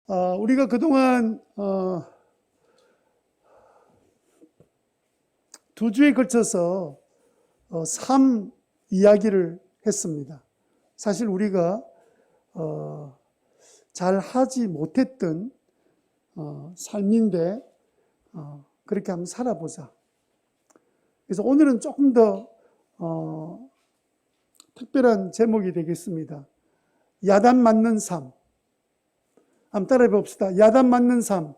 우리가 그동안 2주에 걸쳐서 삶 이야기를 했습니다. 사실 우리가 잘 하지 못했던 삶인데 그렇게 한번 살아보자. 그래서 오늘은 조금 더 특별한 제목이 되겠습니다. 야단 맞는 삶. 한번 따라해 봅시다. 야단 맞는 삶.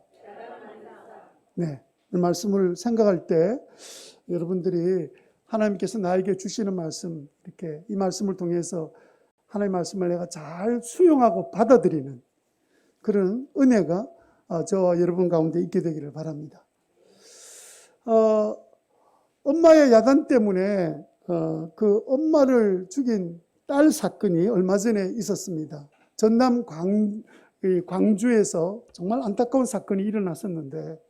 네, 이 말씀을 생각할 때 여러분들이 하나님께서 나에게 주시는 말씀, 이렇게 이 말씀을 통해서 하나님의 말씀을 내가 잘 수용하고 받아들이는 그런 은혜가 저와 여러분 가운데 있게 되기를 바랍니다. 엄마의 야단 때문에 그 엄마를 죽인 딸 사건이 얼마 전에 있었습니다. 전남 광주에서 정말 안타까운 사건이 일어났었는데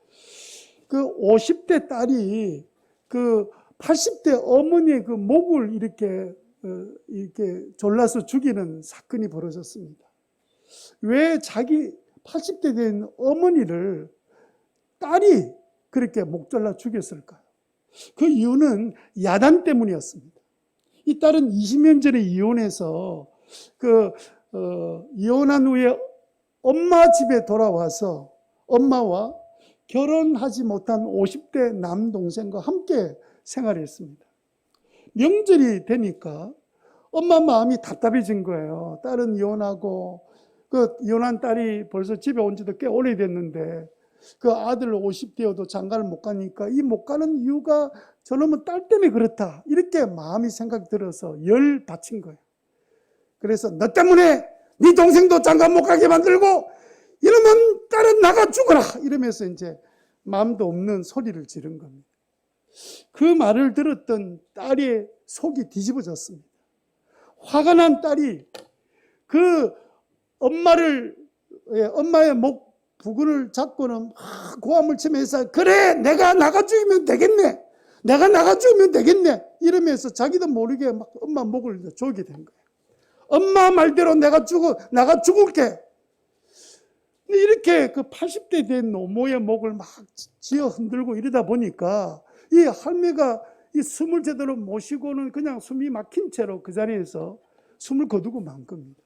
그 50대 딸이 그 80대 어머니의 그 목을 이렇게 졸라서 죽이는 사건이 벌어졌습니다. 왜 자기 80대 된 어머니를 딸이 그렇게 목 졸라 죽였을까요? 그 이유는 야단 때문이었습니다. 이 딸은 20년 전에 이혼해서 이혼한 후에 엄마 집에 돌아와서 엄마와 결혼하지 못한 50대 남동생과 함께 생활했습니다. 명절이 되니까 엄마 마음이 답답해진 거예요. 딸은 이혼하고 이혼한 딸이 벌써 집에 온 지도 꽤 오래됐는데 그 아들 50대여도 장가를 못 가니까 이 못 가는 이유가 저놈은 딸 때문에 그렇다. 이렇게 마음이 생각이 들어서 열 받친 거예요. 그래서 너 때문에 네 동생도 장가 못 가게 만들고 이러면 딸은 나가 죽어라. 이러면서 이제 마음도 없는 소리를 지른 겁니다. 그 말을 들었던 딸의 속이 뒤집어졌습니다. 화가 난 딸이 그 엄마의 목 부근을 잡고는 고함을 치면서 그래 내가 나가 죽이면 되겠네. 내가 나가 죽이면 되겠네. 이러면서 자기도 모르게 막 엄마 목을 조이게 된 거예요. 엄마 말대로 나가 죽을게. 이렇게 그 80대 된 노모의 목을 막 쥐어 흔들고 이러다 보니까 이 할매가 이 숨을 제대로 못 쉬고는 그냥 숨이 막힌 채로 그 자리에서 숨을 거두고 만 겁니다.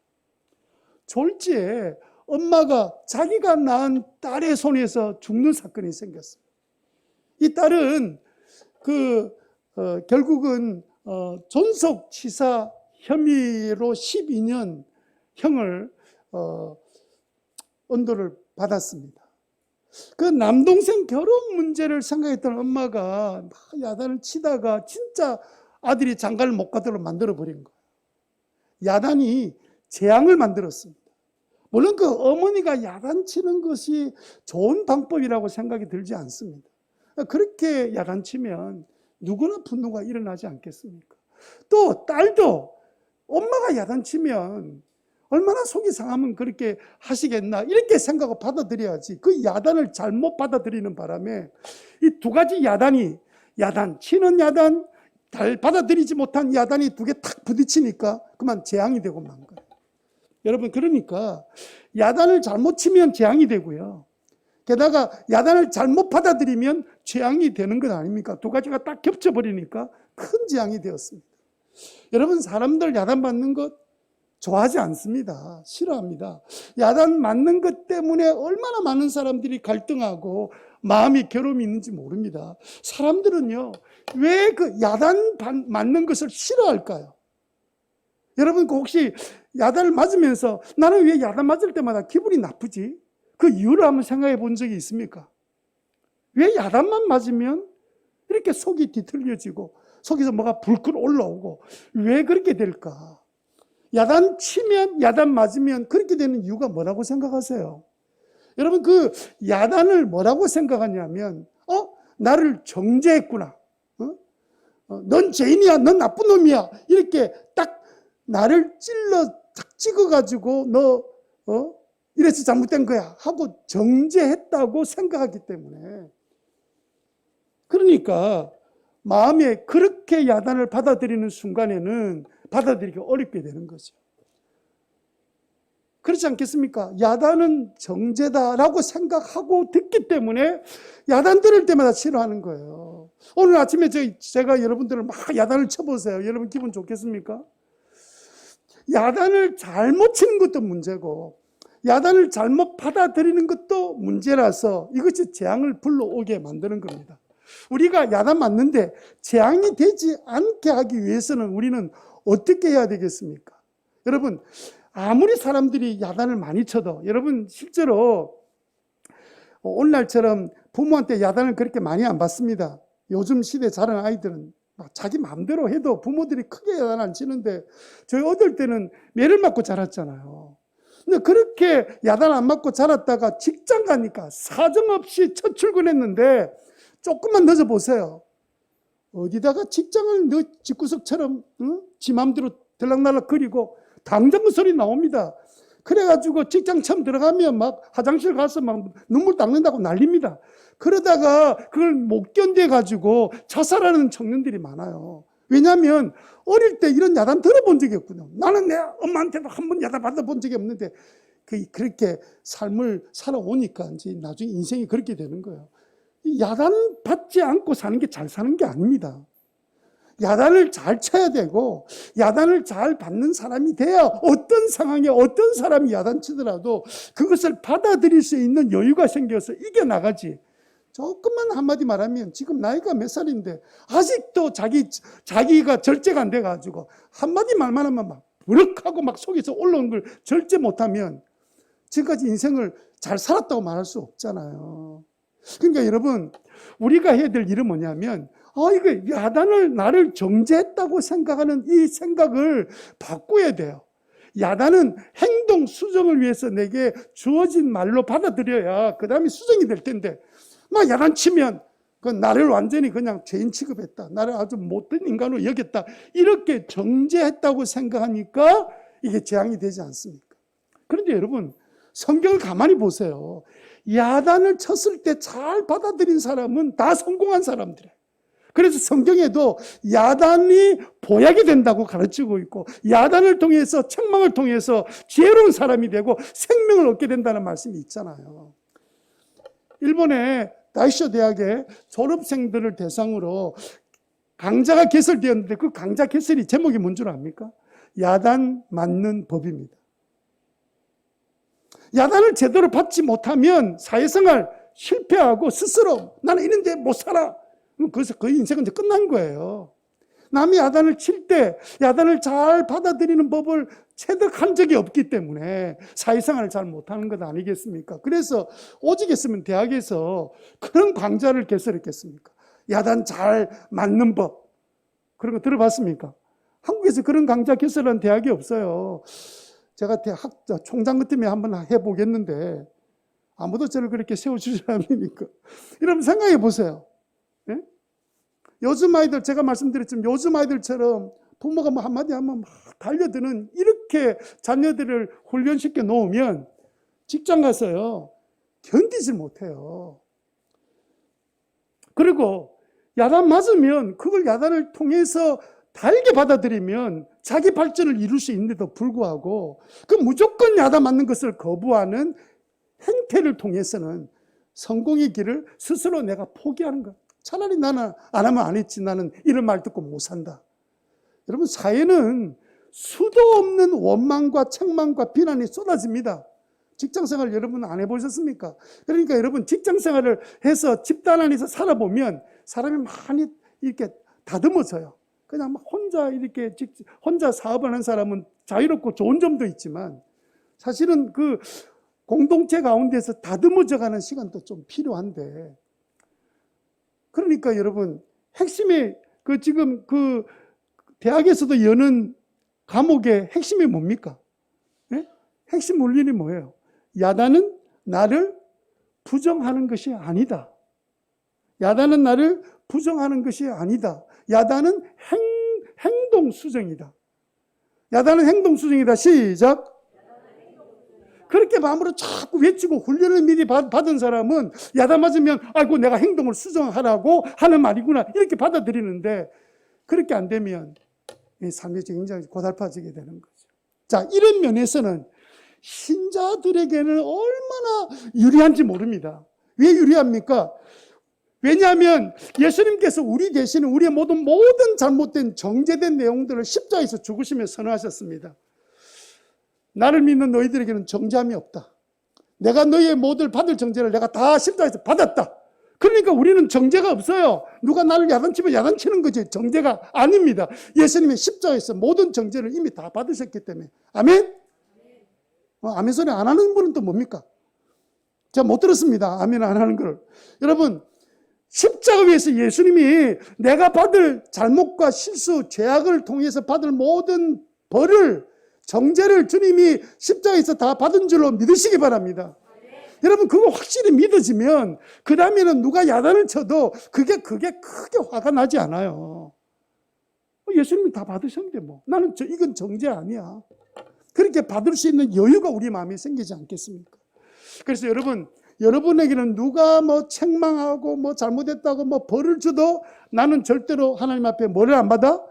졸지에 엄마가 자기가 낳은 딸의 손에서 죽는 사건이 생겼습니다. 이 딸은 결국은 존속치사 혐의로 12년 형을 언도를 받았습니다. 그 남동생 결혼 문제를 생각했던 엄마가 막 야단을 치다가 진짜 아들이 장가를 못 가도록 만들어버린 거예요. 야단이 재앙을 만들었습니다. 물론 그 어머니가 야단치는 것이 좋은 방법이라고 생각이 들지 않습니다. 그렇게 야단치면 누구나 분노가 일어나지 않겠습니까? 또 딸도 엄마가 야단치면 얼마나 속이 상하면 그렇게 하시겠나 이렇게 생각하고 받아들여야지. 그 야단을 잘못 받아들이는 바람에 이 두 가지 야단, 치는 야단, 받아들이지 못한 야단이 두 개 탁 부딪히니까 그만 재앙이 되고 만 거예요. 여러분 그러니까 야단을 잘못 치면 재앙이 되고요. 게다가 야단을 잘못 받아들이면 재앙이 되는 것 아닙니까? 두 가지가 딱 겹쳐버리니까 큰 재앙이 되었습니다. 여러분 사람들 야단 받는 것 좋아하지 않습니다. 싫어합니다. 야단 맞는 것 때문에 얼마나 많은 사람들이 갈등하고 마음이 괴로움이 있는지 모릅니다. 사람들은요, 왜 그 야단 맞는 것을 싫어할까요? 여러분 혹시 야단을 맞으면서 나는 왜 야단 맞을 때마다 기분이 나쁘지? 그 이유를 한번 생각해 본 적이 있습니까? 왜 야단만 맞으면 이렇게 속이 뒤틀려지고 속에서 뭐가 불끈 올라오고 왜 그렇게 될까? 야단 치면, 야단 맞으면 그렇게 되는 이유가 뭐라고 생각하세요? 여러분 그 야단을 뭐라고 생각하냐면 나를 정죄했구나. 넌 죄인이야. 넌 나쁜 놈이야. 이렇게 딱 나를 딱 찍어가지고 너 이래서 잘못된 거야 하고 정죄했다고 생각하기 때문에 그러니까 마음에 그렇게 야단을 받아들이는 순간에는 받아들이기 어렵게 되는 거죠. 그렇지 않겠습니까? 야단은 정죄다라고 생각하고 듣기 때문에 야단 들을 때마다 싫어하는 거예요. 오늘 아침에 제가 여러분들을 막 야단을 쳐보세요. 여러분 기분 좋겠습니까? 야단을 잘못 치는 것도 문제고 야단을 잘못 받아들이는 것도 문제라서 이것이 재앙을 불러오게 만드는 겁니다. 우리가 야단 맞는데 재앙이 되지 않게 하기 위해서는 우리는 어떻게 해야 되겠습니까? 여러분, 아무리 사람들이 야단을 많이 쳐도 여러분 실제로 오늘날처럼 부모한테 야단을 그렇게 많이 안 받습니다. 요즘 시대에 자란 아이들은 막 자기 마음대로 해도 부모들이 크게 야단 안 치는데 저희 어릴 때는 매를 맞고 자랐잖아요. 근데 그렇게 야단 안 맞고 자랐다가 직장 가니까 사정없이 첫 출근했는데 조금만 늦어 보세요. 어디다가 직장을 너 집구석처럼 지 마음대로 들락날락 거리고 당장 그 소리 나옵니다. 그래가지고 직장 처음 들어가면 막 화장실 가서 막 눈물 닦는다고 난립니다. 그러다가 그걸 못 견뎌가지고 자살하는 청년들이 많아요. 왜냐하면 어릴 때 이런 야단 들어본 적이 없거든요. 나는 내 엄마한테도 한 번 야단 받아본 적이 없는데 그렇게 삶을 살아오니까 이제 나중에 인생이 그렇게 되는 거예요. 야단 받지 않고 사는 게 잘 사는 게 아닙니다. 야단을 잘 쳐야 되고 야단을 잘 받는 사람이 돼야 어떤 상황에 어떤 사람이 야단치더라도 그것을 받아들일 수 있는 여유가 생겨서 이겨나가지. 조금만 한마디 말하면 지금 나이가 몇 살인데 아직도 자기가 절제가 안 돼가지고 한마디 말만 하면 막 부럭하고 막 속에서 올라오는 걸 절제 못하면 지금까지 인생을 잘 살았다고 말할 수 없잖아요. 그러니까 여러분, 우리가 해야 될 일은 뭐냐면 이거 야단을 나를 정죄했다고 생각하는 이 생각을 바꿔야 돼요. 야단은 행동 수정을 위해서 내게 주어진 말로 받아들여야 그 다음에 수정이 될 텐데 막 야단치면 나를 완전히 그냥 죄인 취급했다, 나를 아주 못된 인간으로 여겼다, 이렇게 정죄했다고 생각하니까 이게 재앙이 되지 않습니까? 그런데 여러분, 성경을 가만히 보세요. 야단을 쳤을 때 잘 받아들인 사람은 다 성공한 사람들이에요. 그래서 성경에도 야단이 보약이 된다고 가르치고 있고 야단을 통해서 책망을 통해서 지혜로운 사람이 되고 생명을 얻게 된다는 말씀이 있잖아요. 일본의 다이쇼 대학의 졸업생들을 대상으로 강좌가 개설되었는데 그 강좌 개설이 제목이 뭔 줄 압니까? 야단 맞는 법입니다. 야단을 제대로 받지 못하면 사회생활 실패하고 스스로 나는 이런데 못 살아. 그래서 그 인생은 이제 끝난 거예요. 남이 야단을 칠 때 야단을 잘 받아들이는 법을 체득한 적이 없기 때문에 사회생활을 잘 못하는 것 아니겠습니까? 그래서 오직 했으면 대학에서 그런 강좌를 개설했겠습니까? 야단 잘 맞는 법, 그런 거 들어봤습니까? 한국에서 그런 강좌 개설한 대학이 없어요. 제가 대학 총장 같으면 한번 해보겠는데 아무도 저를 그렇게 세워주지 않으니까. 여러분 생각해 보세요. 예? 요즘 아이들, 제가 말씀드렸지만 요즘 아이들처럼 부모가 뭐 한마디 하면 막 달려드는 이렇게 자녀들을 훈련시켜 놓으면 직장 가서요 견디지 못해요. 그리고 야단 맞으면 그걸 야단을 통해서 달게 받아들이면 자기 발전을 이룰 수 있는데도 불구하고 그 무조건 야단 맞는 것을 거부하는 행태를 통해서는 성공의 길을 스스로 내가 포기하는 것. 차라리 나는 안 하면 안 했지, 나는 이런 말 듣고 못 산다. 여러분, 사회는 수도 없는 원망과 책망과 비난이 쏟아집니다. 직장생활 여러분 안 해보셨습니까? 그러니까 여러분 직장생활을 해서 집단 안에서 살아보면 사람이 많이 이렇게 다듬어져요. 그냥 막 혼자 사업을 하는 사람은 자유롭고 좋은 점도 있지만 사실은 그 공동체 가운데서 다듬어져 가는 시간도 좀 필요한데, 그러니까 여러분 핵심이 지금 대학에서도 여는 과목의 핵심이 뭡니까? 네? 핵심 원리는 뭐예요? 야단은 나를 부정하는 것이 아니다. 야단은 나를 부정하는 것이 아니다. 야단은 행동 수정이다. 야단은 행동 수정이다. 시작. 그렇게 마음으로 자꾸 외치고 훈련을 미리 받은 사람은 야단 맞으면 아이고 내가 행동을 수정하라고 하는 말이구나 이렇게 받아들이는데, 그렇게 안 되면 삶이 굉장히 고달파지게 되는 거죠. 자, 이런 면에서는 신자들에게는 얼마나 유리한지 모릅니다. 왜 유리합니까? 왜냐하면 예수님께서 우리 대신에 우리의 모든 잘못된 정죄된 내용들을 십자가에서 죽으시며 선언하셨습니다. 나를 믿는 너희들에게는 정죄함이 없다. 내가 너희의 모든 받을 정죄를 내가 다 십자가에서 받았다. 그러니까 우리는 정죄가 없어요. 누가 나를 야단치면 야단치는 거지 정죄가 아닙니다. 예수님이 십자가에서 모든 정죄를 이미 다 받으셨기 때문에. 아멘? 아멘 소리 안 하는 분은 또 뭡니까? 제가 못 들었습니다. 아멘 안 하는 걸. 여러분, 십자가 위에서 예수님이 내가 받을 잘못과 실수, 죄악을 통해서 받을 모든 벌을, 정죄를 주님이 십자가에서 다 받은 줄로 믿으시기 바랍니다. 여러분, 그거 확실히 믿어지면 그 다음에는 누가 야단을 쳐도 그게 크게 화가 나지 않아요. 예수님이 다 받으셨는데 뭐 나는 이건 정죄 아니야. 그렇게 받을 수 있는 여유가 우리 마음에 생기지 않겠습니까? 그래서 여러분에게는 누가 뭐 책망하고 뭐 잘못했다고 뭐 벌을 줘도 나는 절대로 하나님 앞에 뭐를 안 받아?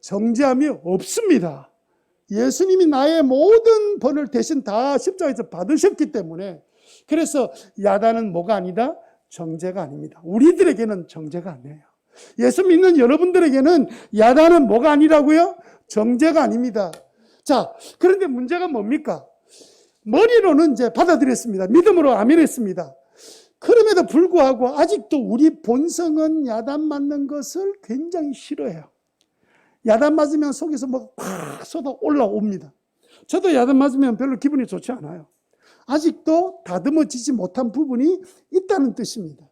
정죄함이 없습니다. 예수님이 나의 모든 벌을 대신 다 십자가에서 받으셨기 때문에. 그래서 야단은 뭐가 아니다? 정죄가 아닙니다. 우리들에게는 정죄가 아니에요. 예수 믿는 여러분들에게는 야단은 뭐가 아니라고요? 정죄가 아닙니다. 자, 그런데 문제가 뭡니까? 머리로는 이제 받아들였습니다. 믿음으로 아멘했습니다. 그럼에도 불구하고 아직도 우리 본성은 야단 맞는 것을 굉장히 싫어해요. 야단 맞으면 속에서 뭐 팍 쏟아 올라옵니다. 저도 야단 맞으면 별로 기분이 좋지 않아요. 아직도 다듬어지지 못한 부분이 있다는 뜻입니다.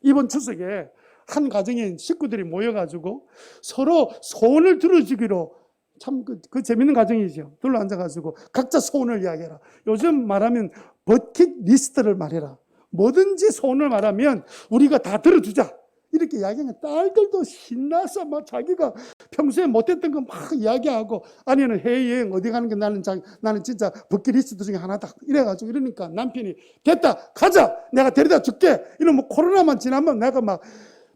이번 추석에 한 가정의 식구들이 모여가지고 서로 소원을 들어주기로 참 그 재밌는 가정이죠. 둘러 앉아가지고 각자 소원을 이야기해라. 요즘 말하면 버킷리스트를 말해라. 뭐든지 소원을 말하면 우리가 다 들어주자. 이렇게 이야기하면 딸들도 신나서 막 자기가 평소에 못했던 거 막 이야기하고 아니면 해외여행 어디 가는 게 나는 진짜 버킷리스트 중에 하나다. 이래가지고 이러니까 남편이 됐다 가자 내가 데려다 줄게. 이러면 뭐 코로나만 지나면 내가 막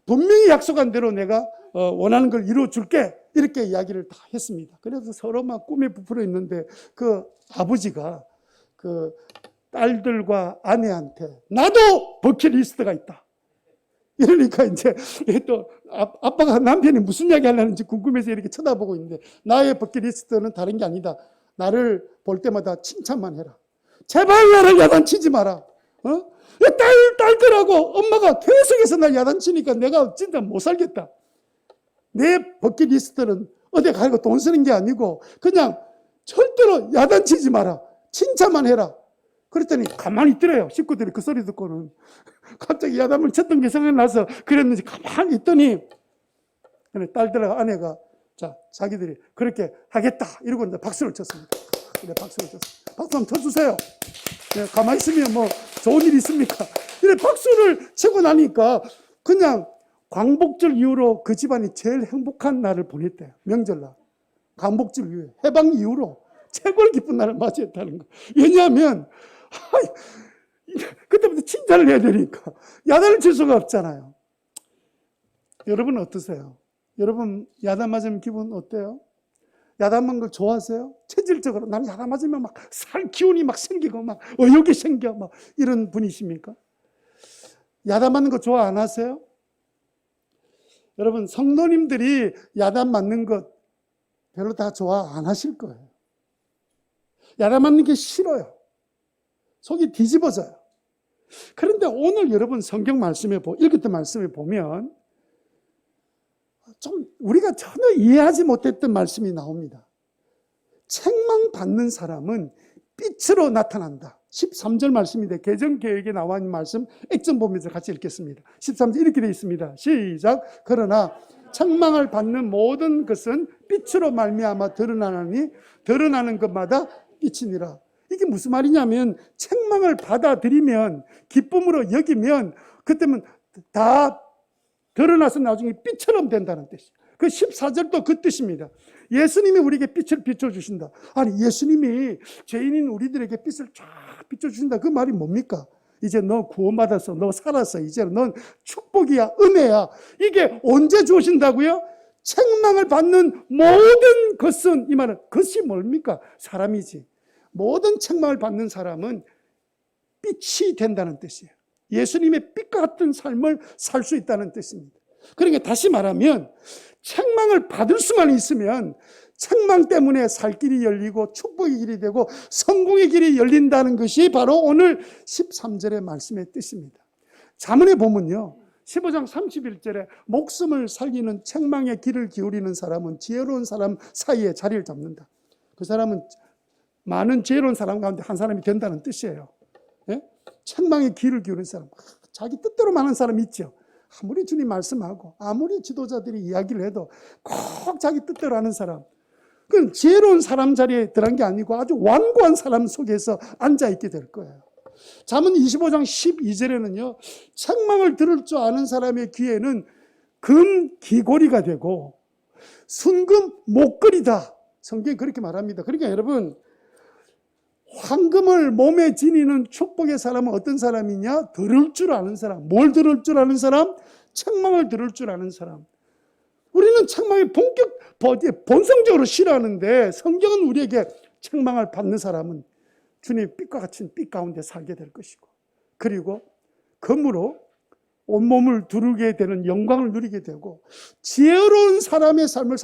분명히 약속한 대로 내가 원하는 걸 이루어 줄게. 이렇게 이야기를 다 했습니다. 그래서 서로 막 꿈에 부풀어 있는데 그 아버지가 그 딸들과 아내한테 나도 버킷리스트가 있다. 이러니까 이제 또 아빠가 남편이 무슨 이야기 하려는지 궁금해서 이렇게 쳐다보고 있는데 나의 버킷리스트는 다른 게 아니다. 나를 볼 때마다 칭찬만 해라. 제발 나를 야단치지 마라. 딸들하고 엄마가 계속해서 날 야단치니까 내가 진짜 못 살겠다. 내 버킷리스트는 어디 가고 돈 쓰는 게 아니고 그냥 절대로 야단치지 마라. 칭찬만 해라. 그랬더니 가만히 있더래요. 식구들이 그 소리 듣고는. 갑자기 야단을 쳤던 게 생각나서 그랬는지 가만히 있더니 딸들하고 아내가 자 자기들이 그렇게 하겠다 이러고 이제 박수를 쳤습니다. 그래 박수를 쳤어요. 박수 한번 쳐주세요. 네, 가만히 있으면 뭐 좋은 일 있습니까? 이래 박수를 치고 나니까 그냥 광복절 이후로 그 집안이 제일 행복한 날을 보냈대요. 명절날. 광복절 이후에 해방 이후로 최고로 기쁜 날을 맞이했다는 거. 왜냐하면 그때부터 칭찬을 해야 되니까 야단을 칠 수가 없잖아요. 여러분은 어떠세요? 여러분 야단 맞으면 기분 어때요? 야단 맞는 걸 좋아하세요? 체질적으로 나는 야단 맞으면 막 살 기운이 막 생기고 막 의욕이 생겨 막 이런 분이십니까? 야단 맞는 거 좋아 안 하세요? 여러분 성도님들이 야단 맞는 것 별로 다 좋아 안 하실 거예요. 야단 맞는 게 싫어요. 속이 뒤집어져요. 그런데 오늘 여러분 성경 말씀에 읽었던 말씀에 보면 좀 우리가 전혀 이해하지 못했던 말씀이 나옵니다. 책망받는 사람은 빛으로 나타난다. 13절 말씀인데 개정개혁에 나와 있는 말씀 액정 보면서 같이 읽겠습니다. 13절 이렇게 되어 있습니다. 시작. 그러나 책망을 받는 모든 것은 빛으로 말미암아 드러나니 드러나는 것마다 빛이니라. 이게 무슨 말이냐면 책망을 받아들이면 기쁨으로 여기면 그때면 다 드러나서 나중에 빛처럼 된다는 뜻이에요. 그 14절도 그 뜻입니다. 예수님이 우리에게 빛을 비춰주신다. 아니 예수님이 죄인인 우리들에게 빛을 쫙 비춰주신다. 그 말이 뭡니까? 이제 너 구원받았어. 너 살았어. 이제 넌 축복이야. 은혜야. 이게 언제 주어진다고요? 책망을 받는 모든 것은 이 말은 것이 뭡니까? 사람이지. 모든 책망을 받는 사람은 빛이 된다는 뜻이에요. 예수님의 빛과 같은 삶을 살 수 있다는 뜻입니다. 그러니까 다시 말하면 책망을 받을 수만 있으면 책망 때문에 살 길이 열리고 축복의 길이 되고 성공의 길이 열린다는 것이 바로 오늘 13절의 말씀의 뜻입니다. 잠언에 보면요, 15장 31절에 목숨을 살리는 책망의 길을 기울이는 사람은 지혜로운 사람 사이에 자리를 잡는다. 그 사람은 많은 지혜로운 사람 가운데 한 사람이 된다는 뜻이에요. 예? 책망의 길을 기울이는 사람, 자기 뜻대로 많은 사람이 있죠. 아무리 주님 말씀하고 아무리 지도자들이 이야기를 해도 꼭 자기 뜻대로 하는 사람, 그건 지혜로운 사람 자리에 들어간 게 아니고 아주 완고한 사람 속에서 앉아있게 될 거예요. 잠언 25장 12절에는요, 책망을 들을 줄 아는 사람의 귀에는 금 귀고리가 되고 순금 목걸이다. 성경이 그렇게 말합니다. 그러니까 여러분, 황금을 몸에 지니는 축복의 사람은 어떤 사람이냐? 들을 줄 아는 사람. 뭘 들을 줄 아는 사람? 책망을 들을 줄 아는 사람. 우리는 책망이 본성적으로 싫어하는데 성경은 우리에게 책망을 받는 사람은 주님의 빛과 같은 빛 가운데 살게 될 것이고, 그리고 금으로 온몸을 두르게 되는 영광을 누리게 되고 지혜로운 사람의 삶을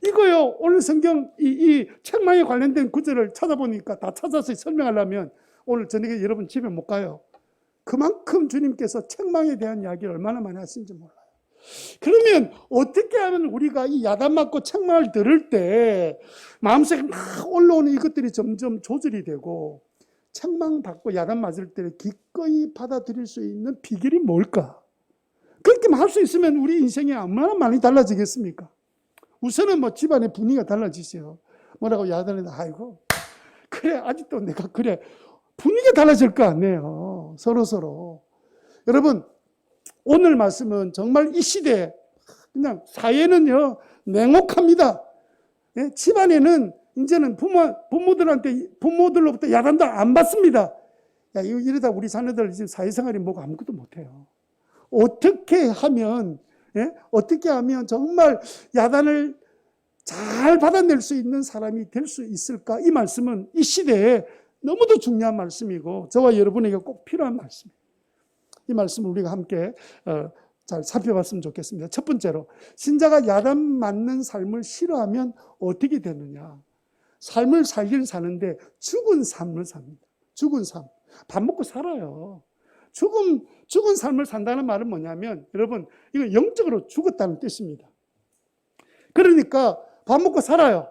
이거요. 오늘 성경 이 책망에 관련된 구절을 찾아보니까 다 찾아서 설명하려면 오늘 저녁에 여러분 집에 못 가요. 그만큼 주님께서 책망에 대한 이야기를 얼마나 많이 하시는지 몰라요. 그러면 어떻게 하면 우리가 이 야단 맞고 책망을 들을 때 마음속에 막 올라오는 이것들이 점점 조절이 되고 책망받고 야단 맞을 때 기꺼이 받아들일 수 있는 비결이 뭘까? 그렇게만 할 수 있으면 우리 인생이 얼마나 많이 달라지겠습니까? 우선은 뭐 집안의 분위기가 달라지세요. 뭐라고 야단해도 아이고 그래 아직도 내가 그래 분위기가 달라질 거 아니에요. 서로. 여러분 오늘 말씀은 정말 이 시대에 그냥 사회는요 냉혹합니다. 예? 집안에는 이제는 부모들로부터 야단도 안 받습니다. 야, 이러다 우리 자녀들 지금 사회생활이 뭐가 아무것도 못해요. 어떻게 하면 정말 야단을 잘 받아낼 수 있는 사람이 될 수 있을까? 이 말씀은 이 시대에 너무도 중요한 말씀이고 저와 여러분에게 꼭 필요한 말씀이에요. 이 말씀을 우리가 함께 잘 살펴봤으면 좋겠습니다. 첫 번째로 신자가 야단 맞는 삶을 싫어하면 어떻게 되느냐? 삶을 살긴 사는데 죽은 삶을 삽니다. 죽은 삶. 밥 먹고 살아요. 죽은 삶을 산다는 말은 뭐냐면 여러분 이거 영적으로 죽었다는 뜻입니다. 그러니까 밥 먹고 살아요.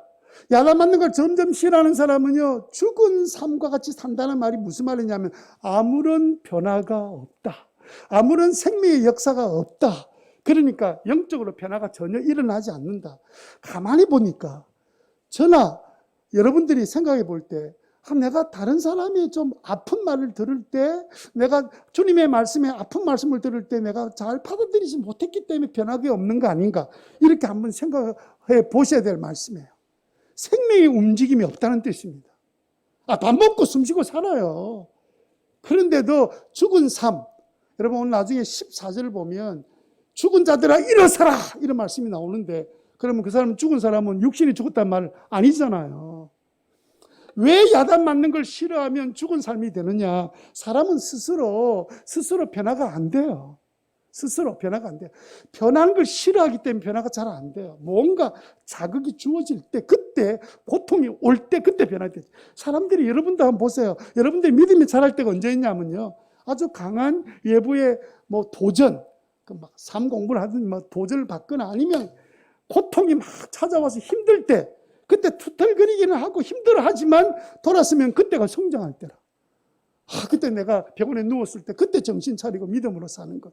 야단 맞는 걸 점점 싫어하는 사람은요 죽은 삶과 같이 산다는 말이 무슨 말이냐면 아무런 변화가 없다. 아무런 생명의 역사가 없다. 그러니까 영적으로 변화가 전혀 일어나지 않는다. 가만히 보니까 저나 여러분들이 생각해 볼 때 내가 다른 사람이 좀 아픈 말을 들을 때 내가 주님의 말씀에 아픈 말씀을 들을 때 내가 잘 받아들이지 못했기 때문에 변화가 없는 거 아닌가 이렇게 한번 생각해 보셔야 될 말씀이에요. 생명의 움직임이 없다는 뜻입니다. 밥 먹고 숨쉬고 살아요. 그런데도 죽은 삶, 여러분 오늘 나중에 14절을 보면 죽은 자들아 일어서라 이런 말씀이 나오는데 그러면 그 사람은 죽은 사람은 육신이 죽었단 말 아니잖아요. 왜 야단 맞는 걸 싫어하면 죽은 삶이 되느냐? 사람은 스스로 변화가 안 돼요. 스스로 변화가 안 돼요. 변하는 걸 싫어하기 때문에 변화가 잘 안 돼요. 뭔가 자극이 주어질 때, 그때 고통이 올 때 그때 변화되죠. 사람들이 여러분도 한번 보세요. 여러분들이 믿음이 자랄 때가 언제 있냐면요. 아주 강한 외부의 도전, 막 삶 공부를 하든지 도전을 받거나 아니면 고통이 막 찾아와서 힘들 때 그때 투덜거리기는 하고 힘들어하지만 돌았으면 그때가 성장할 때라. 그때 내가 병원에 누웠을 때 그때 정신 차리고 믿음으로 사는 것.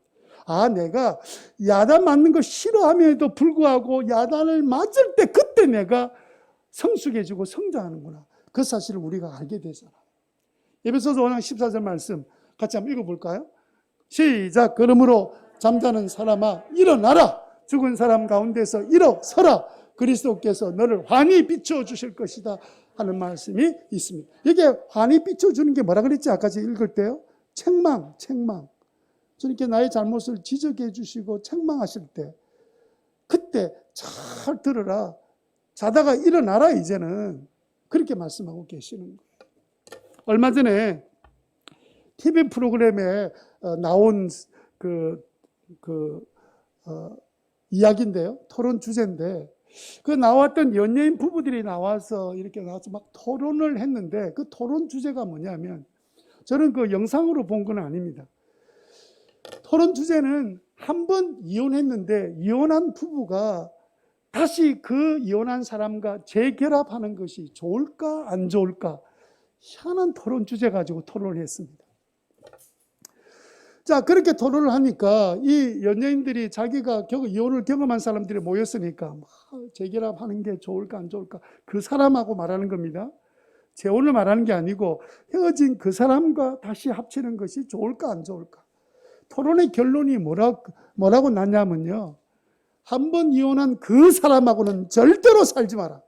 내가 야단 맞는 걸 싫어함에도 불구하고 야단을 맞을 때 그때 내가 성숙해지고 성장하는구나. 그 사실을 우리가 알게 되잖아. 에베소서 5장 14절 말씀 같이 한번 읽어볼까요? 시작. 그러므로 잠자는 사람아 일어나라. 죽은 사람 가운데서 일어서라. 그리스도께서 너를 환히 비춰주실 것이다 하는 말씀이 있습니다. 이게 환히 비춰주는 게 뭐라 그랬지? 아까 제가 읽을 때요. 책망. 주님께 나의 잘못을 지적해 주시고 책망하실 때 그때 잘 들으라. 자다가 일어나라 이제는. 그렇게 말씀하고 계시는 거예요. 얼마 전에 TV 프로그램에 나온 이야기인데요. 토론 주제인데, 그 나왔던 연예인 부부들이 나와서 이렇게 나와서 막 토론을 했는데, 그 토론 주제가 뭐냐면, 저는 그 영상으로 본 건 아닙니다. 토론 주제는 한 번 이혼했는데 이혼한 부부가 다시 그 이혼한 사람과 재결합하는 것이 좋을까 안 좋을까, 희한한 토론 주제 가지고 토론을 했습니다. 자, 그렇게 토론을 하니까 이 연예인들이 자기가 이혼을 경험한 사람들이 모였으니까 막 재결합하는 게 좋을까 안 좋을까, 그 사람하고 말하는 겁니다. 재혼을 말하는 게 아니고 헤어진 그 사람과 다시 합치는 것이 좋을까 안 좋을까. 토론의 결론이 뭐라고 났냐면요, 한 번 이혼한 그 사람하고는 절대로 살지 마라,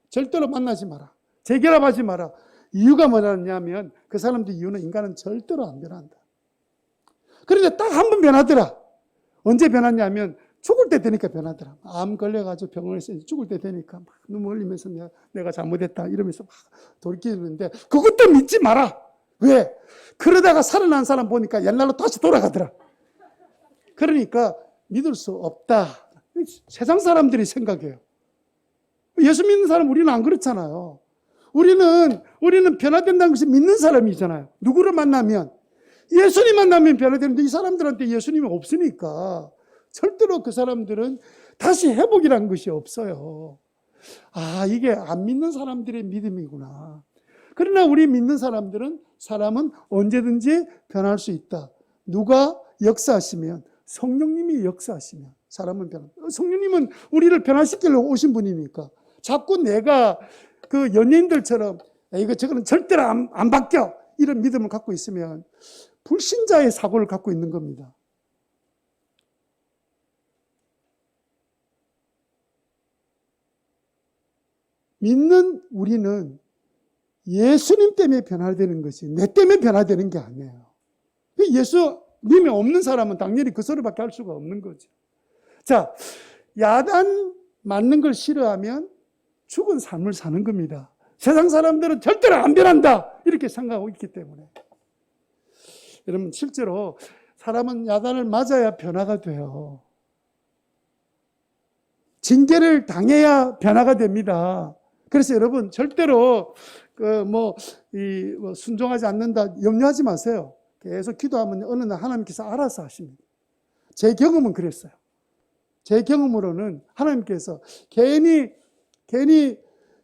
절대로 만나지 마라, 재결합하지 마라. 이유가 뭐냐면 그 사람들 이유는 인간은 절대로 안 변한다. 그런데 딱 한 번 변하더라. 언제 변했냐면 죽을 때 되니까 변하더라. 암 걸려가지고 병원에서 죽을 때 되니까 막 눈물 흘리면서 내가 잘못했다 이러면서 막 돌이키는데, 그것도 믿지 마라. 왜? 그러다가 살아난 사람 보니까 옛날로 다시 돌아가더라. 그러니까 믿을 수 없다. 세상 사람들이 생각해요. 예수 믿는 사람 우리는 안 그렇잖아요. 우리는 변화된다는 것이 믿는 사람이잖아요. 누구를 만나면, 예수님 만나면 변화되는데 이 사람들한테 예수님이 없으니까 절대로 그 사람들은 다시 회복이라는 것이 없어요. 아, 이게 안 믿는 사람들의 믿음이구나. 그러나 우리 믿는 사람은 언제든지 변할 수 있다. 누가 역사하시면, 성령님이 역사하시면 사람은 변합니다. 성령님은 우리를 변화시키려고 오신 분이니까 자꾸 내가 그 연예인들처럼 이거 저거는 절대로 안 바뀌어 이런 믿음을 갖고 있으면 불신자의 사고를 갖고 있는 겁니다. 믿는 우리는 예수님 때문에 변화되는 것이 내 때문에 변화되는 게 아니에요. 예수님이 없는 사람은 당연히 그 소리밖에 할 수가 없는 거죠. 자, 야단 맞는 걸 싫어하면 죽은 삶을 사는 겁니다. 세상 사람들은 절대로 안 변한다 이렇게 생각하고 있기 때문에. 여러분, 실제로 사람은 야단을 맞아야 변화가 돼요. 징계를 당해야 변화가 됩니다. 그래서 여러분, 절대로 순종하지 않는다 염려하지 마세요. 계속 기도하면 어느 날 하나님께서 알아서 하십니다. 제 경험은 그랬어요. 제 경험으로는 하나님께서 괜히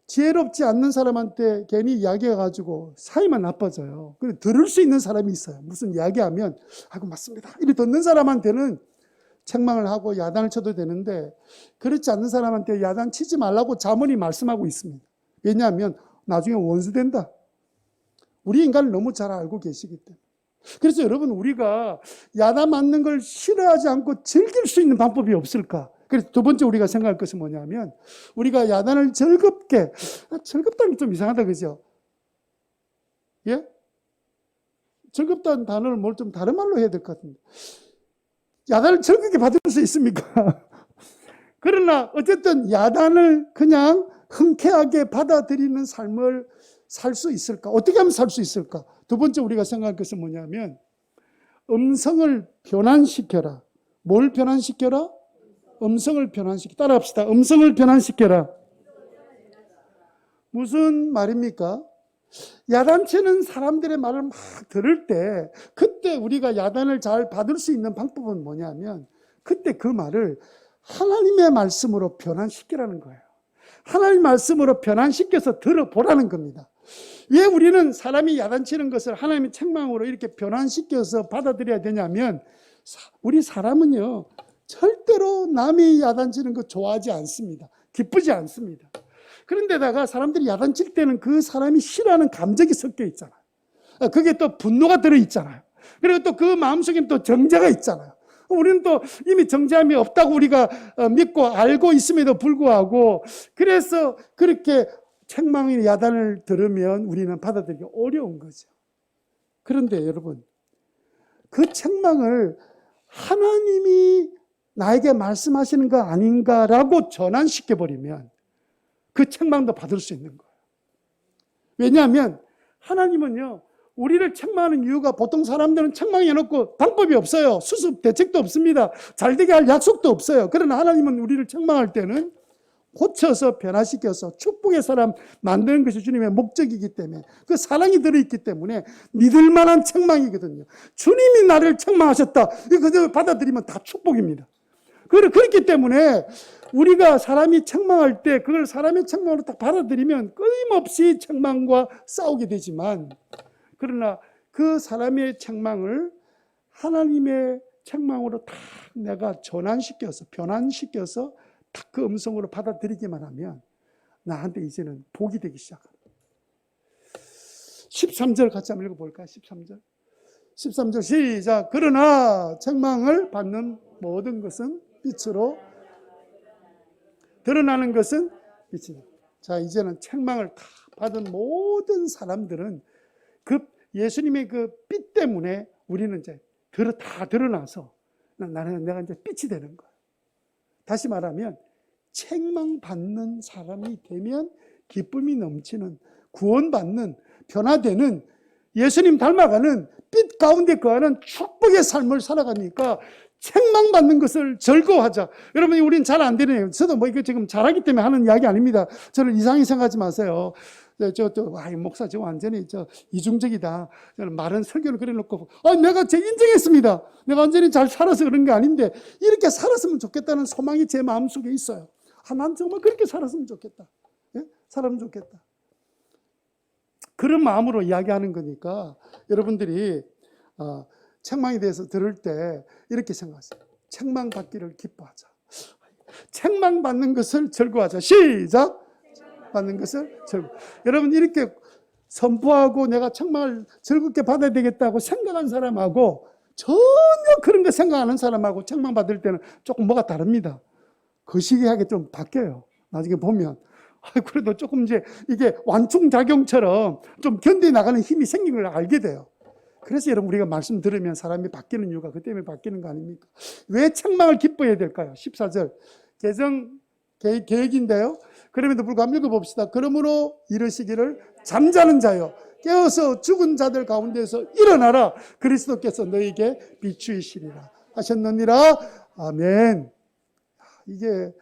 지혜롭지 않는 사람한테 괜히 이야기해가지고 사이만 나빠져요. 그리고 들을 수 있는 사람이 있어요. 무슨 이야기하면 아이고 맞습니다 이렇게 듣는 사람한테는 책망을 하고 야단을 쳐도 되는데, 그렇지 않는 사람한테 야단 치지 말라고 자문이 말씀하고 있습니다. 왜냐하면 나중에 원수 된다. 우리 인간을 너무 잘 알고 계시기 때문에. 그래서 여러분, 우리가 야단 맞는 걸 싫어하지 않고 즐길 수 있는 방법이 없을까? 그래서 두 번째 우리가 생각할 것은 뭐냐면, 우리가 야단을 즐겁다는 게 좀 이상하다, 그죠? 예? 즐겁다는 단어를 뭘 좀 다른 말로 해야 될 것 같은데. 야단을 즐겁게 받을 수 있습니까? 그러나 어쨌든 야단을 그냥 흔쾌하게 받아들이는 삶을 살 수 있을까? 어떻게 하면 살 수 있을까? 두 번째 우리가 생각할 것은 뭐냐면, 음성을 변환시켜라. 뭘 변환시켜라? 음성을 변환시켜. 따라합시다. 음성을 변환시켜라. 무슨 말입니까? 야단치는 사람들의 말을 막 들을 때, 그때 우리가 야단을 잘 받을 수 있는 방법은 뭐냐면, 그때 그 말을 하나님의 말씀으로 변환시키라는 거예요. 하나님 말씀으로 변환시켜서 들어보라는 겁니다. 왜 우리는 사람이 야단치는 것을 하나님의 책망으로 이렇게 변환시켜서 받아들여야 되냐면, 우리 사람은요 절대로 남이 야단치는 거 좋아하지 않습니다. 기쁘지 않습니다. 그런데다가 사람들이 야단칠 때는 그 사람이 싫어하는 감정이 섞여 있잖아요. 그게 또 분노가 들어있잖아요. 그리고 또 그 마음속에는 또 정죄가 있잖아요. 우리는 또 이미 정죄함이 없다고 우리가 믿고 알고 있음에도 불구하고, 그래서 그렇게 책망의 야단을 들으면 우리는 받아들이기 어려운 거죠. 그런데 여러분, 그 책망을 하나님이 나에게 말씀하시는 거 아닌가라고 전환시켜버리면 그 책망도 받을 수 있는 거예요. 왜냐하면 하나님은요, 우리를 책망하는 이유가 보통 사람들은 책망해놓고 방법이 없어요. 수습 대책도 없습니다. 잘되게 할 약속도 없어요. 그러나 하나님은 우리를 책망할 때는 고쳐서 변화시켜서 축복의 사람 만드는 것이 주님의 목적이기 때문에, 그 사랑이 들어있기 때문에 믿을 만한 책망이거든요. 주님이 나를 책망하셨다, 이거 받아들이면 다 축복입니다. 그렇기 때문에 우리가 사람이 책망할 때 그걸 사람의 책망으로 딱 받아들이면 끊임없이 책망과 싸우게 되지만, 그러나 그 사람의 책망을 하나님의 책망으로 딱 내가 전환시켜서 변환시켜서 딱 그 음성으로 받아들이기만 하면 나한테 이제는 복이 되기 시작합니다. 13절 같이 한번 읽어볼까요? 13절 시작. 그러나 책망을 받는 모든 것은 빛으로 드러나는 것은 빛이다. 자, 이제는 책망을 다 받은 모든 사람들은 그 예수님의 그 빛 때문에 우리는 이제 다 드러나서 내가 이제 빛이 되는 거예요. 다시 말하면 책망받는 사람이 되면 기쁨이 넘치는, 구원받는, 변화되는, 예수님 닮아가는 빛 가운데 거하는 축복의 삶을 살아가니까 책망받는 것을 즐거워하자. 여러분, 우리는 잘 안 되네요. 저도 뭐 이거 지금 잘하기 때문에 하는 이야기 아닙니다. 저를 이상히 생각하지 마세요. 목사, 저 완전히 이중적이다. 저는 말은 설교를 그려놓고, 내가 인정했습니다. 내가 완전히 잘 살아서 그런 게 아닌데, 이렇게 살았으면 좋겠다는 소망이 제 마음속에 있어요. 난 정말 그렇게 살았으면 좋겠다. 예? 살았으면 좋겠다. 그런 마음으로 이야기하는 거니까, 여러분들이, 책망에 대해서 들을 때 이렇게 생각하세요. 책망받기를 기뻐하자. 책망받는 것을 즐거워하자. 시작! 받는 것을 즐거워. 여러분, 이렇게 선포하고 내가 책망을 즐겁게 받아야 되겠다고 생각한 사람하고 전혀 그런 거 생각하는 사람하고 책망받을 때는 조금 뭐가 다릅니다. 거시기하게 좀 바뀌어요. 나중에 보면. 그래도 조금 이제 이게 완충작용처럼 좀 견뎌나가는 힘이 생긴 걸 알게 돼요. 그래서 여러분, 우리가 말씀 들으면 사람이 바뀌는 이유가 그 때문에 바뀌는 거 아닙니까? 왜 책망을 기뻐해야 될까요? 14절. 계획인데요. 그럼에도 불구하고 읽어봅시다. 그러므로 이르시기를 잠자는 자여 깨어서 죽은 자들 가운데서 일어나라. 그리스도께서 너에게 비추이시리라 하셨느니라. 아멘. 이게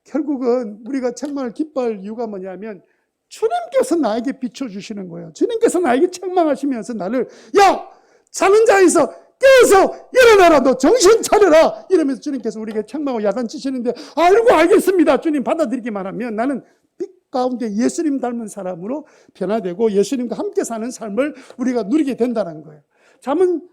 결국은 우리가 책망을 기뻐할 이유가 뭐냐면 주님께서 나에게 비춰주시는 거예요. 주님께서 나에게 책망하시면서 나를, 야! 자는 자에서 깨어서 일어나라. 너 정신 차려라. 이러면서 주님께서 우리에게 책망을 야단치시는데, 알겠습니다. 주님 받아들이기만 하면 나는 빛 가운데 예수님 닮은 사람으로 변화되고 예수님과 함께 사는 삶을 우리가 누리게 된다는 거예요. 잠언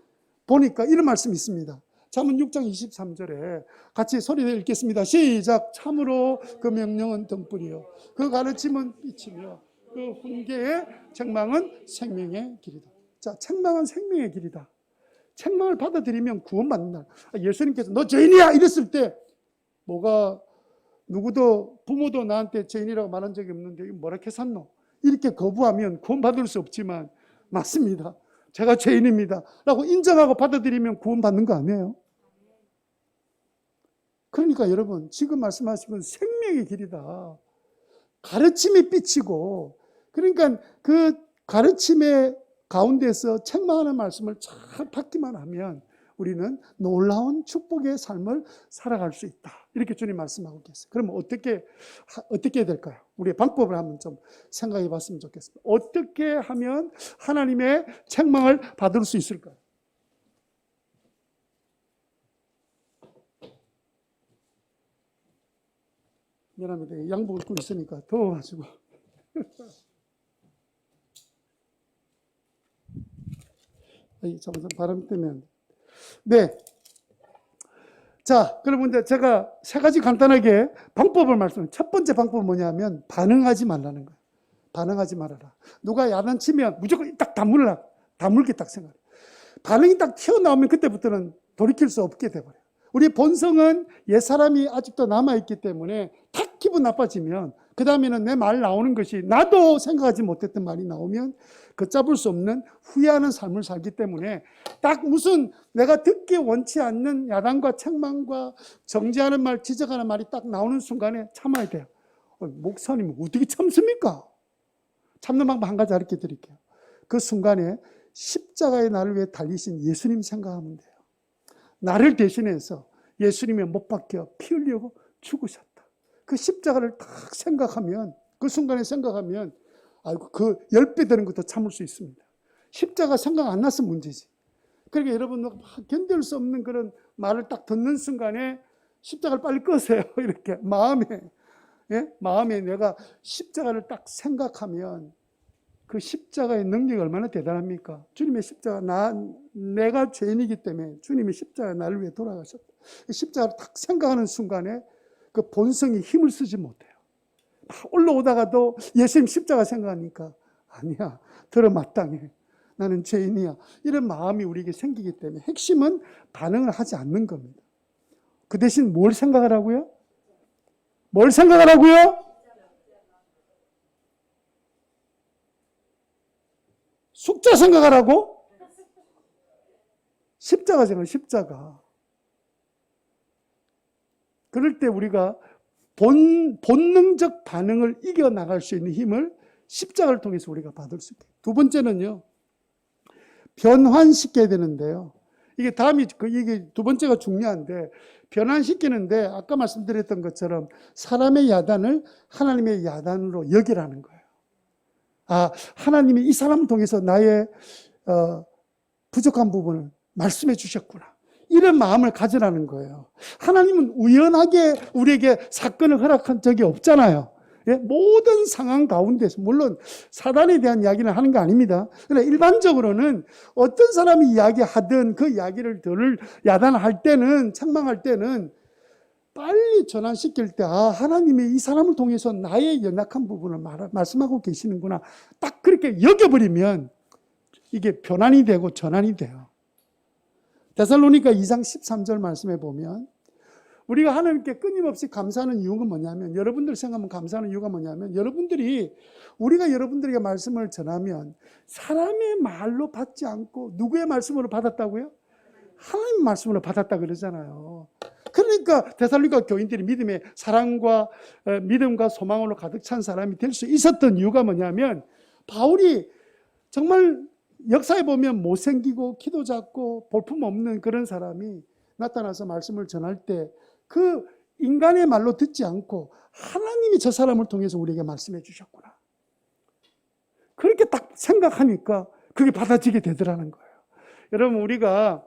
보니까 이런 말씀이 있습니다. 잠언 6장 23절에 같이 소리내어 읽겠습니다. 시작. 참으로 그 명령은 등불이요 그 가르침은 빛이며 그 훈계의 책망은 생명의 길이다. 자, 책망은 생명의 길이다. 책망을 받아들이면 구원받는다. 예수님께서 너 죄인이야 이랬을 때 누구도 부모도 나한테 죄인이라고 말한 적이 없는데 뭐라 했었노? 이렇게 거부하면 구원받을 수 없지만 맞습니다. 제가 죄인입니다 라고 인정하고 받아들이면 구원받는 거 아니에요? 그러니까 여러분, 지금 말씀하신 건 생명의 길이다. 가르침이 빛이고, 그러니까 그 가르침의 가운데서 책망하는 말씀을 잘 받기만 하면 우리는 놀라운 축복의 삶을 살아갈 수 있다. 이렇게 주님 말씀하고 계세요. 그럼 어떻게 해야 될까요? 우리의 방법을 한번 좀 생각해 봤으면 좋겠습니다. 어떻게 하면 하나님의 책망을 받을 수 있을까요? 미안합니다. 양복을 입고 있으니까 더워가지고. 잠깐 바람 때문에. 네. 자, 그러면 이제 제가 세 가지 간단하게 방법을 말씀드려요. 첫 번째 방법은 뭐냐면 반응하지 말라는 거예요. 반응하지 말아라. 누가 야단치면 무조건 딱 다물게 딱 생각해요. 반응이 딱 튀어나오면 그때부터는 돌이킬 수 없게 돼버려요. 우리 본성은 옛사람이 아직도 남아있기 때문에 탁 기분 나빠지면 그 다음에는 내 말 나오는 것이 나도 생각하지 못했던 말이 나오면 걷잡을 수 없는 후회하는 삶을 살기 때문에 딱 무슨 내가 듣기 원치 않는 야단과 책망과 정죄하는 말, 지적하는 말이 딱 나오는 순간에 참아야 돼요. 목사님 어떻게 참습니까? 참는 방법 한 가지 가르쳐 드릴게요. 그 순간에 십자가의 나를 위해 달리신 예수님 생각하면 돼요. 나를 대신해서 예수님이 못 박혀 피 흘리고 죽으셨다. 그 십자가를 딱 생각하면, 그 순간에 생각하면 아이고, 그 10배 되는 것도 참을 수 있습니다. 십자가 생각 안 나서 문제지. 그러니까 여러분 견딜 수 없는 그런 말을 딱 듣는 순간에 십자가를 빨리 끄세요. 이렇게 마음에, 예? 마음에 내가 십자가를 딱 생각하면 그 십자가의 능력이 얼마나 대단합니까? 주님의 십자가, 내가 죄인이기 때문에 주님의 십자가 나를 위해 돌아가셨다. 십자가를 딱 생각하는 순간에 그 본성이 힘을 쓰지 못해요. 막 올라오다가도 예수님 십자가 생각하니까 아니야, 들어마땅해. 나는 죄인이야. 이런 마음이 우리에게 생기기 때문에 핵심은 반응을 하지 않는 겁니다. 그 대신 뭘 생각하라고요? 뭘 생각하라고요? 숫자 생각하라고? 십자가 생각, 십자가. 그럴 때 우리가 본능적 반응을 이겨나갈 수 있는 힘을 십자가를 통해서 우리가 받을 수 있게. 두 번째는요, 변환시켜야 되는데요. 이게 이게 두 번째가 중요한데, 변환시키는데 아까 말씀드렸던 것처럼 사람의 야단을 하나님의 야단으로 여기라는 거예요. 아, 하나님이 이 사람을 통해서 나의 부족한 부분을 말씀해 주셨구나. 이런 마음을 가지라는 거예요. 하나님은 우연하게 우리에게 사건을 허락한 적이 없잖아요. 예? 모든 상황 가운데서, 물론 사단에 대한 이야기는 하는 거 아닙니다. 그러나 일반적으로는 어떤 사람이 이야기하든 그 이야기를 야단할 때는, 책망할 때는 빨리 전환시킬 때, 아, 하나님이 이 사람을 통해서 나의 연약한 부분을 말씀하고 계시는구나. 딱 그렇게 여겨버리면 이게 변환이 되고 전환이 돼요. 데살로니가 2장 13절 말씀해 보면, 우리가 하나님께 끊임없이 감사하는 이유가 뭐냐면, 여러분들 생각하면 감사하는 이유가 뭐냐면, 우리가 여러분들에게 말씀을 전하면 사람의 말로 받지 않고 누구의 말씀으로 받았다고요? 하나님 말씀으로 받았다 그러잖아요. 그러니까 데살로니가 교인들이 믿음과 소망으로 가득 찬 사람이 될 수 있었던 이유가 뭐냐면, 바울이 정말 역사에 보면 못생기고 키도 작고 볼품없는 그런 사람이 나타나서 말씀을 전할 때 그 인간의 말로 듣지 않고 하나님이 저 사람을 통해서 우리에게 말씀해 주셨구나. 그렇게 딱 생각하니까 그게 받아지게 되더라는 거예요. 여러분, 우리가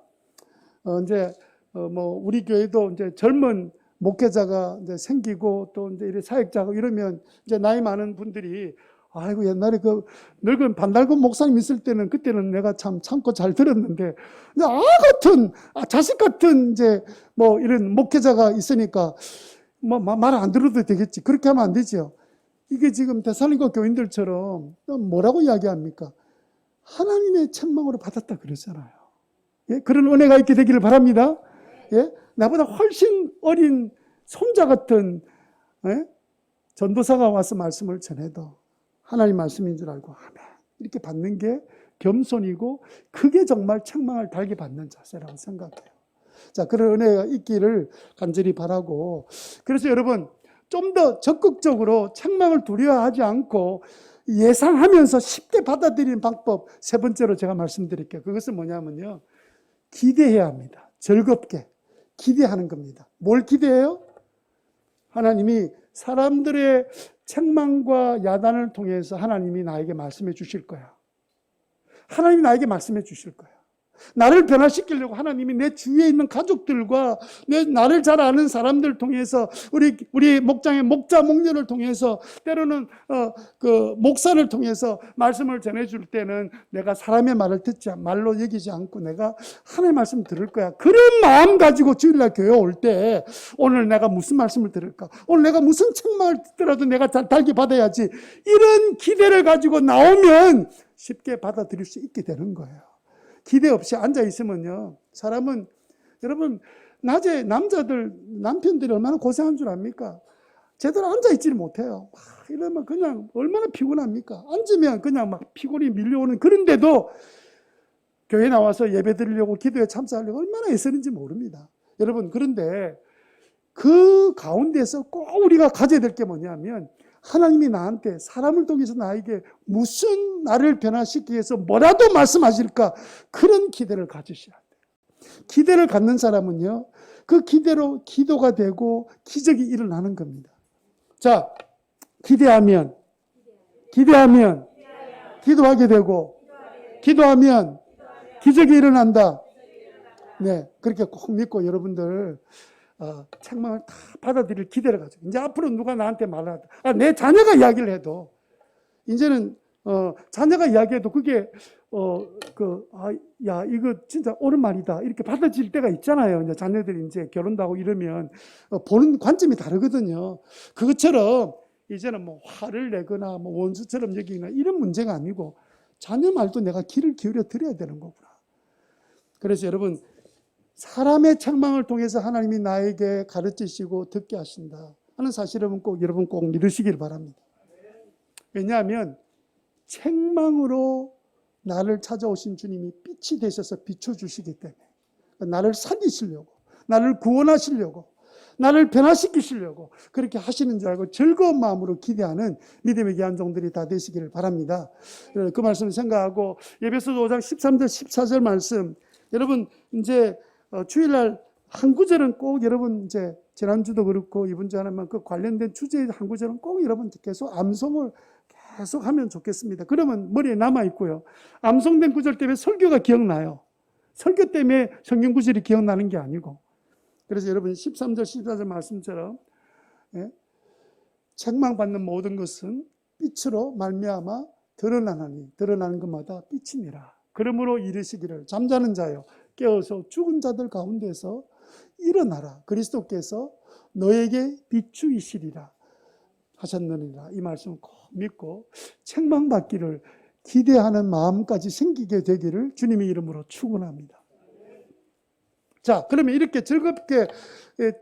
우리 교회도 이제 젊은 목회자가 이제 생기고 또 이제 이래 사역자가 이러면 이제 나이 많은 분들이, 아이고, 옛날에 그 늙은 반달곰 목사님 있을 때는, 그때는 내가 참 참고 잘 들었는데, 이제 자식 같은 이제 이런 목회자가 있으니까 말 안 들어도 되겠지. 그렇게 하면 안 되죠. 이게 지금 데살로니가 교인들처럼 뭐라고 이야기합니까? 하나님의 책망으로 받았다 그러잖아요. 예? 그런 은혜가 있게 되기를 바랍니다. 예? 나보다 훨씬 어린 손자 같은, 예? 전도사가 와서 말씀을 전해도 하나님 말씀인 줄 알고 아멘 이렇게 받는 게 겸손이고, 그게 정말 책망을 달게 받는 자세라고 생각해요. 자, 그런 은혜가 있기를 간절히 바라고, 그래서 여러분 좀 더 적극적으로 책망을 두려워하지 않고 예상하면서 쉽게 받아들이는 방법, 세 번째로 제가 말씀드릴게요. 그것은 뭐냐면요, 기대해야 합니다. 즐겁게 기대하는 겁니다. 뭘 기대해요? 하나님이 사람들의 책망과 야단을 통해서 하나님이 나에게 말씀해 주실 거야. 하나님이 나에게 말씀해 주실 거야. 나를 변화시키려고 하나님이 내 주위에 있는 가족들과 나를 잘 아는 사람들 통해서, 우리 목장의 목자, 목녀를 통해서, 때로는 그 목사를 통해서 말씀을 전해줄 때는 내가 사람의 말로 여기지 않고 내가 하나님의 말씀 들을 거야. 그런 마음 가지고 주일날 교회 올 때, 오늘 내가 무슨 말씀을 들을까? 오늘 내가 무슨 책망을 듣더라도 내가 잘 달기 받아야지. 이런 기대를 가지고 나오면 쉽게 받아들일 수 있게 되는 거예요. 기대 없이 앉아 있으면요, 사람은, 여러분, 낮에 남편들이 얼마나 고생한 줄 압니까? 제대로 앉아 있지를 못해요. 이러면 그냥 얼마나 피곤합니까? 앉으면 그냥 막 피곤이 밀려오는, 그런데도 교회 나와서 예배 드리려고, 기도에 참석하려고 얼마나 애쓰는지 모릅니다. 여러분, 그런데 그 가운데서 꼭 우리가 가져야 될 게 뭐냐면, 하나님이 나한테 사람을 통해서 나에게 무슨 나를 변화시키기 위해서 뭐라도 말씀하실까? 그런 기대를 가지셔야 돼요. 기대를 갖는 사람은요, 그 기대로 기도가 되고 기적이 일어나는 겁니다. 자, 기도하게 되고, 기도하면 기적이 일어난다. 네, 그렇게 꼭 믿고 여러분들 책망을 다 받아들일 기대를 가지고, 이제 앞으로 누가 나한테 말하다, 내 자녀가 이야기를 해도, 이제는 자녀가 이야기해도 그게 야, 이거 진짜 옳은 말이다 이렇게 받아들일 때가 있잖아요. 이제 자녀들이 이제 결혼도 하고 이러면 보는 관점이 다르거든요. 그것처럼 이제는 뭐 화를 내거나 뭐 원수처럼 여기거나 이런 문제가 아니고, 자녀 말도 내가 귀를 기울여 드려야 되는 거구나. 그래서 여러분, 사람의 책망을 통해서 하나님이 나에게 가르치시고 듣게 하신다 하는 사실을 여러분 꼭 믿으시길 바랍니다. 왜냐하면 책망으로 나를 찾아오신 주님이 빛이 되셔서 비춰주시기 때문에, 나를 살리시려고, 나를 구원하시려고, 나를 변화시키시려고 그렇게 하시는 줄 알고 즐거운 마음으로 기대하는 믿음의 귀한 종들이 다 되시기를 바랍니다. 그 말씀을 생각하고 에베소서 5장 13절 14절 말씀, 여러분 이제 주일날 한 구절은 꼭 여러분 이제 지난주도 그렇고 이번 주 하나만 그 관련된 주제의 한 구절은 꼭 여러분 계속 암송을 계속 하면 좋겠습니다. 그러면 머리에 남아 있고요. 암송된 구절 때문에 설교가 기억나요. 설교 때문에 성경 구절이 기억나는 게 아니고. 그래서 여러분 13절 14절 말씀처럼 책망받는 모든 것은 빛으로 말미암아 드러나나니 드러나는 것마다 빛이니라. 그러므로 이르시기를 잠자는 자여 깨어서 죽은 자들 가운데서 일어나라. 그리스도께서 너에게 비추이시리라 하셨느니라. 이 말씀을 꼭 믿고 책망받기를 기대하는 마음까지 생기게 되기를 주님의 이름으로 축원합니다. 자, 그러면 이렇게 즐겁게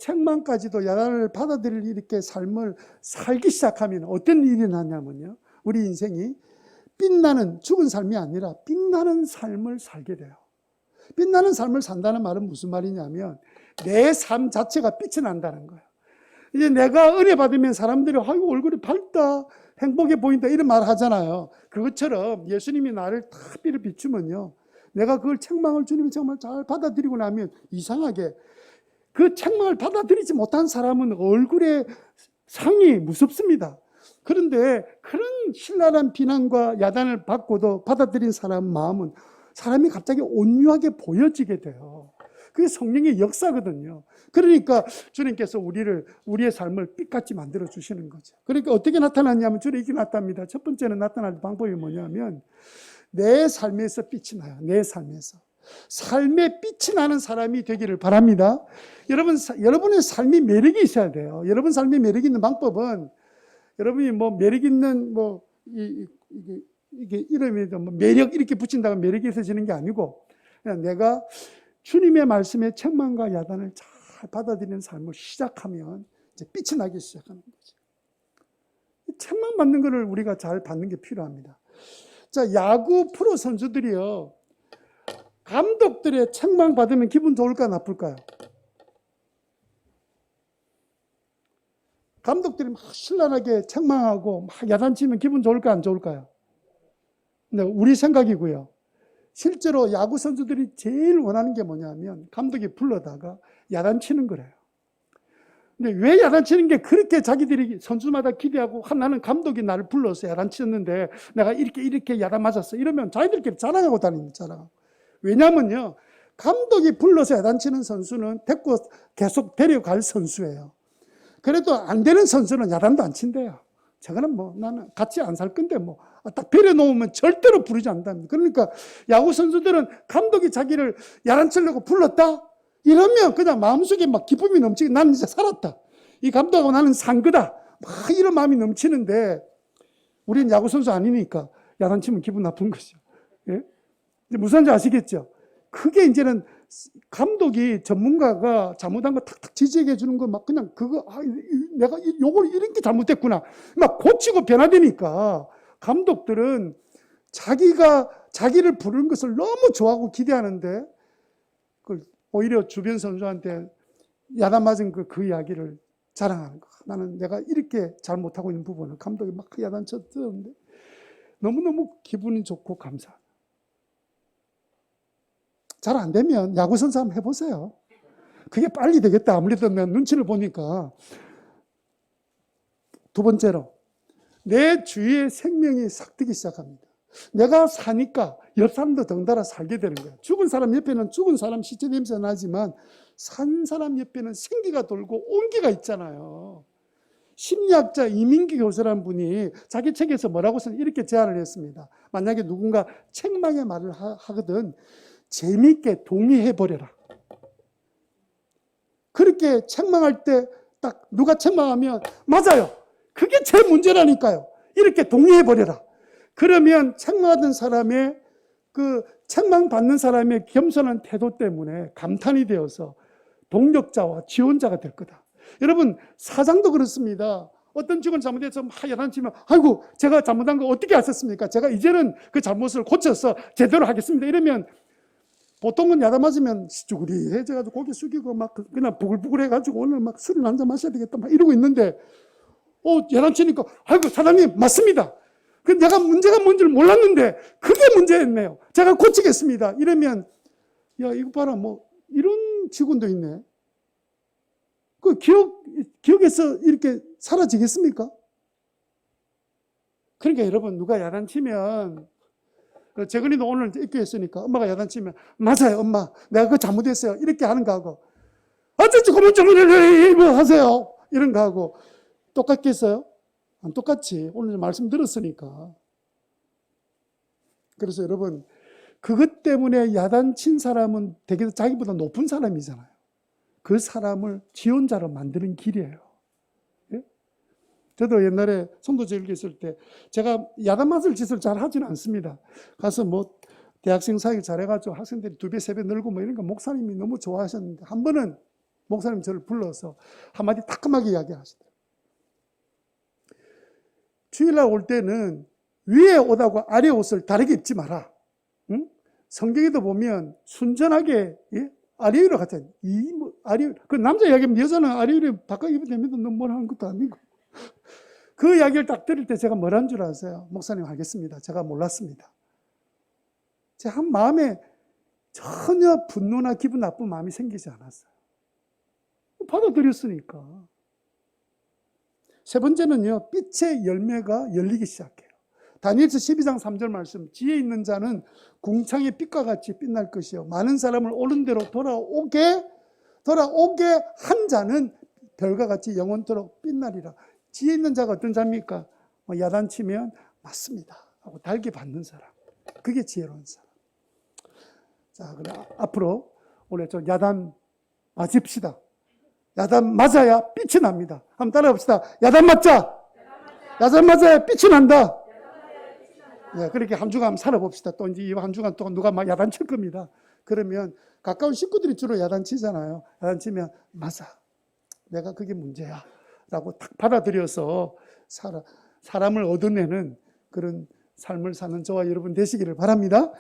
책망까지도 야단을 받아들일 이렇게 삶을 살기 시작하면 어떤 일이 나냐면요, 우리 인생이 빛나는 죽은 삶이 아니라 빛나는 삶을 살게 돼요. 빛나는 삶을 산다는 말은 무슨 말이냐면 내 삶 자체가 빛이 난다는 거예요. 이제 내가 은혜 받으면 사람들이 아이고 얼굴이 밝다, 행복해 보인다 이런 말 하잖아요. 그것처럼 예수님이 나를 다 빛을 비추면요, 내가 그걸 책망을 주님이 정말 잘 받아들이고 나면 이상하게 그 책망을 받아들이지 못한 사람은 얼굴에 상이 무섭습니다. 그런데 그런 신랄한 비난과 야단을 받고도 받아들인 사람 마음은 사람이 갑자기 온유하게 보여지게 돼요. 그게 성령의 역사거든요. 그러니까 주님께서 우리의 삶을 빛같이 만들어 주시는 거죠. 그러니까 어떻게 나타났냐면 주로 이렇게 나타납니다. 첫 번째는 나타날 방법이 뭐냐면 내 삶에서 빛이 나요. 내 삶에서. 삶에 빛이 나는 사람이 되기를 바랍니다. 여러분의 삶이 매력이 있어야 돼요. 여러분 삶에 매력이 있는 방법은, 여러분이 뭐 매력 있는 이게 이름에도 뭐 매력 이렇게 붙인다고 매력이 있어지는 게 아니고, 그냥 내가 주님의 말씀에 책망과 야단을 잘 받아들이는 삶을 시작하면 이제 빛이 나기 시작하는 거죠. 책망받는 것을 우리가 잘 받는 게 필요합니다. 자, 야구 프로 선수들이요, 감독들의 책망 받으면 기분 좋을까 나쁠까요? 감독들이 막 신랄하게 책망하고 막 야단치면 기분 좋을까 안 좋을까요? 근데 우리 생각이고요. 실제로 야구 선수들이 제일 원하는 게 뭐냐면 감독이 불러다가 야단치는 거래요. 근데 왜 야단치는 게 그렇게 자기들이 선수마다 기대하고, 나는 감독이 나를 불러서 야단치는데 내가 이렇게 야단 맞았어 이러면 자기들끼리 자랑하고 다닙니다. 자랑하고. 왜냐면요, 감독이 불러서 야단치는 선수는 데리고 계속 데려갈 선수예요. 그래도 안 되는 선수는 야단도 안 친대요. 저거는 뭐 나는 같이 안 살 건데 뭐 딱 배려놓으면 절대로 부르지 않답니다. 그러니까 야구 선수들은 감독이 자기를 야단치려고 불렀다 이러면 그냥 마음속에 막 기쁨이 넘치고 나는 이제 살았다, 이 감독하고 나는 산 거다, 막 이런 마음이 넘치는데, 우리는 야구 선수 아니니까 야단치면 기분 나쁜 거죠. 예? 무슨 지 아시겠죠? 그게 이제는 감독이, 전문가가 잘못한 거 탁탁 지적해 주는 거 막 그냥 그거 내가 요걸 이렇게 잘못했구나 막 고치고 변화되니까, 감독들은 자기를 부르는 것을 너무 좋아하고 기대하는데 오히려 주변 선수한테 야단 맞은 그 이야기를 자랑하는 거. 나는 내가 이렇게 잘못하고 있는 부분을 감독이 막 야단쳐 들었는데 너무너무 기분이 좋고 감사. 잘 안 되면 야구 선수 한번 해보세요. 그게 빨리 되겠다. 아무래도 내 눈치를 보니까. 두 번째로, 내 주위의 생명이 삭트기 시작합니다. 내가 사니까 옆 사람도 덩달아 살게 되는 거예요. 죽은 사람 옆에는 죽은 사람 시체 냄새 나지만 산 사람 옆에는 생기가 돌고 온기가 있잖아요. 심리학자 이민기 교수라는 분이 자기 책에서 뭐라고 써서 이렇게 제안을 했습니다. 만약에 누군가 책망의 말을 하거든 재미있게 동의해버려라. 그렇게 책망할 때 딱 누가 책망하면 맞아요. 그게 제 문제라니까요. 이렇게 동의해버려라. 그러면 책망하던 사람의 그 책망받는 사람의 겸손한 태도 때문에 감탄이 되어서 동력자와 지원자가 될 거다. 여러분 사장도 그렇습니다. 어떤 직원 잘못해서 막 야단치면 아이고 제가 잘못한 거 어떻게 하셨습니까? 제가 이제는 그 잘못을 고쳐서 제대로 하겠습니다. 이러면 보통은 야단 맞으면 쭈그리해져가지고 고개 숙이고 막 그냥 부글부글 해가지고 오늘 막 술을 한잔 마셔야 되겠다 막 이러고 있는데 야단치니까 아이고 사장님 맞습니다. 그 내가 문제가 뭔지를 몰랐는데 그게 문제였네요. 제가 고치겠습니다. 이러면 야 이거 봐라 뭐 이런 직원도 있네. 그 기억에서 이렇게 사라지겠습니까? 그러니까 여러분 누가 야단치면 재근이도 오늘 읽게 했으니까 엄마가 야단치면 맞아요 엄마 내가 그거 잘못했어요 이렇게 하는 거하고 어쩌지 그만 좀 하세요 이런 거하고 똑같겠어요? 안 똑같지. 오늘 말씀 들었으니까. 그래서 여러분 그것 때문에 야단친 사람은 되게 자기보다 높은 사람이잖아요. 그 사람을 지원자로 만드는 길이에요. 예? 저도 옛날에 성도제일교 있을 때 제가 야단 맞을 짓을 잘 하지는 않습니다. 가서 뭐 대학생 사역 잘해가지고 학생들이 2배, 3배 늘고 뭐 이런 거 목사님이 너무 좋아하셨는데 한 번은 목사님 저를 불러서 한마디 따끔하게 이야기하시더라고요. 주일날 올 때는 위에 옷하고 아래 옷을 다르게 입지 마라. 응? 성경에도 보면 순전하게 예? 아래 위로 같아. 아래 그 남자 이야기하면 여자는 아래 위로 바꿔 입어도 됩니다. 너무 뭘 하는 것도 아니고. 그 이야기를 딱 들을 때 제가 뭐라는 줄 아세요? 목사님 알겠습니다. 제가 몰랐습니다. 제 한 마음에 전혀 분노나 기분 나쁜 마음이 생기지 않았어요. 받아들였으니까. 세 번째는요, 빛의 열매가 열리기 시작해요. 다니엘서 12장 3절 말씀, 지혜 있는 자는 궁창의 빛과 같이 빛날 것이요. 많은 사람을 옳은 대로 돌아오게 한 자는 별과 같이 영원토록 빛나리라. 지혜 있는 자가 어떤 자입니까? 야단치면 맞습니다 하고 달게 받는 사람. 그게 지혜로운 사람. 자, 그럼 앞으로 올해 좀 야단 맞읍시다. 야단 맞아야 빛이 납니다. 한번 따라해 봅시다. 야단 맞자. 야단 맞아야 빛이 난다. 네, 그렇게 한 주간 살아봅시다. 또 이제 이 한 주간 동안 누가 막 야단 칠 겁니다. 그러면 가까운 식구들이 주로 야단 치잖아요. 야단 치면 맞아. 내가 그게 문제야. 라고 딱 받아들여서 사람을 얻어내는 그런 삶을 사는 저와 여러분 되시기를 바랍니다.